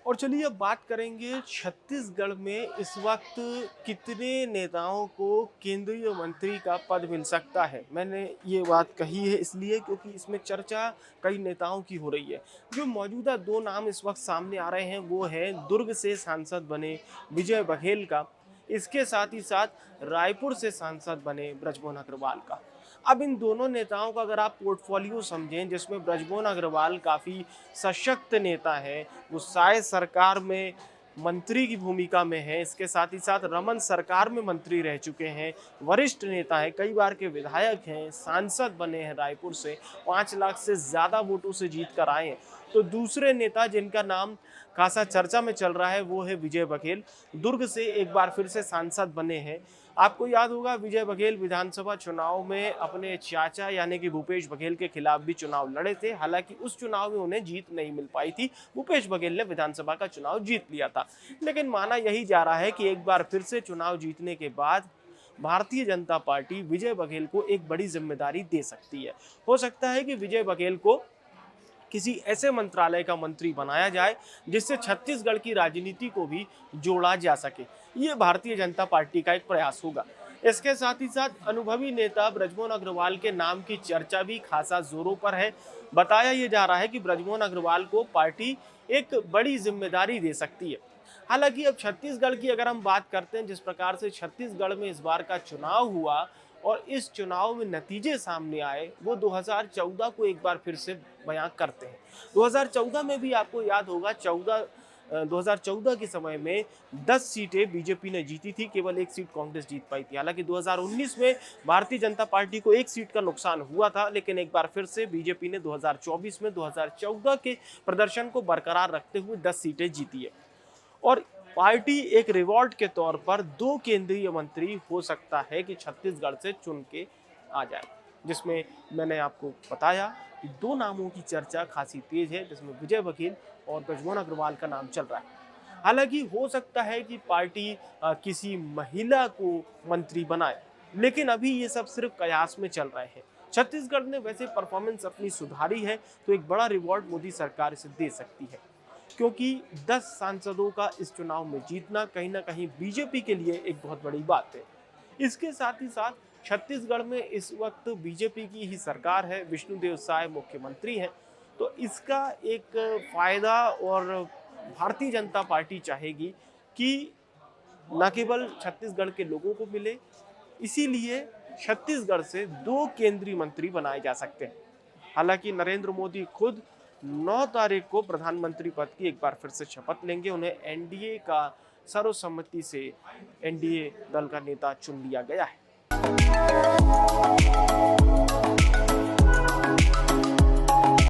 और चलिए अब बात करेंगे छत्तीसगढ़ में इस वक्त कितने नेताओं को केंद्रीय मंत्री का पद मिल सकता है। मैंने ये बात कही है इसलिए क्योंकि इसमें चर्चा कई नेताओं की हो रही है। जो मौजूदा दो नाम इस वक्त सामने आ रहे हैं वो है दुर्ग से सांसद बने विजय बघेल का, इसके साथ ही साथ रायपुर से सांसद बने बृजमोहन अग्रवाल का। अब इन दोनों नेताओं का अगर आप पोर्टफोलियो समझें, जिसमें बृजमोहन अग्रवाल काफ़ी सशक्त नेता है, वो शायद सरकार में मंत्री की भूमिका में है, इसके साथ ही साथ रमन सरकार में मंत्री रह चुके हैं, वरिष्ठ नेता हैं, कई बार के विधायक हैं, सांसद बने हैं रायपुर से, 5 लाख से ज़्यादा वोटों से जीत कर आए हैं। तो दूसरे नेता जिनका नाम खासा चर्चा में चल रहा है वो है विजय बघेल। दुर्ग से एक बार फिर से सांसद बने हैं। आपको याद होगा विजय बघेल विधानसभा चुनाव में अपने चाचा यानी कि भूपेश बघेल के खिलाफ भी चुनाव लड़े थे। हालांकि उस चुनाव में उन्हें जीत नहीं मिल पाई थी। भूपेश बघेल ने विधानसभा का चुनाव जीत लिया था, लेकिन माना यही जा रहा है कि एक बार फिर से चुनाव जीतने के बाद भारतीय जनता पार्टी विजय बघेल को एक बड़ी जिम्मेदारी दे सकती है। हो सकता है कि विजय बघेल को किसी ऐसे मंत्रालय का मंत्री बनाया जाए जिससे छत्तीसगढ़ की राजनीति को भी जोड़ा जा सके। ये भारतीय जनता पार्टी का एक प्रयास होगा। इसके साथ ही साथ अनुभवी नेता बृजमोहन अग्रवाल के नाम की चर्चा भी खासा जोरों पर है। बताया ये जा रहा है कि बृजमोहन अग्रवाल को पार्टी एक बड़ी जिम्मेदारी दे सकती है। हालांकि अब छत्तीसगढ़ की अगर हम बात करते हैं, जिस प्रकार से छत्तीसगढ़ में इस बार का चुनाव हुआ और इस चुनाव में नतीजे सामने आए, वो 2014 को एक बार फिर से बयां करते हैं। 2014 में भी आपको याद होगा 2014 के समय में 10 सीटें बीजेपी ने जीती थी, केवल 1 सीट कांग्रेस जीत पाई थी। हालांकि 2019 में भारतीय जनता पार्टी को 1 सीट का नुकसान हुआ था, लेकिन एक बार फिर से बीजेपी ने 2024 में 2014 के प्रदर्शन को बरकरार रखते हुए 10 सीटें जीती है। और पार्टी एक रिवॉर्ड के तौर पर 2 केंद्रीय मंत्री हो सकता है कि छत्तीसगढ़ से चुन के आ जाए, जिसमें मैंने आपको बताया कि 2 नामों की चर्चा खासी तेज है, जिसमें विजय बघेल और बृजमोहन अग्रवाल का नाम चल रहा है। हालांकि हो सकता है कि पार्टी किसी महिला को मंत्री बनाए, लेकिन अभी ये सब सिर्फ कयास में चल रहे हैं। छत्तीसगढ़ ने वैसे परफॉर्मेंस अपनी सुधारी है, तो एक बड़ा रिवॉर्ड मोदी सरकार इसे दे सकती है, क्योंकि 10 सांसदों का इस चुनाव में जीतना कहीं ना कहीं बीजेपी के लिए एक बहुत बड़ी बात है। इसके साथ ही साथ छत्तीसगढ़ में इस वक्त बीजेपी की ही सरकार है, विष्णुदेव साय मुख्यमंत्री हैं, तो इसका एक फायदा और भारतीय जनता पार्टी चाहेगी कि न केवल छत्तीसगढ़ के लोगों को मिले, इसीलिए छत्तीसगढ़ से 2 केंद्रीय मंत्री बनाए जा सकते हैं। हालांकि नरेंद्र मोदी खुद 9 तारीख को प्रधानमंत्री पद की एक बार फिर से शपथ लेंगे। उन्हें एनडीए का सर्वसम्मति से एनडीए दल का नेता चुन लिया गया है।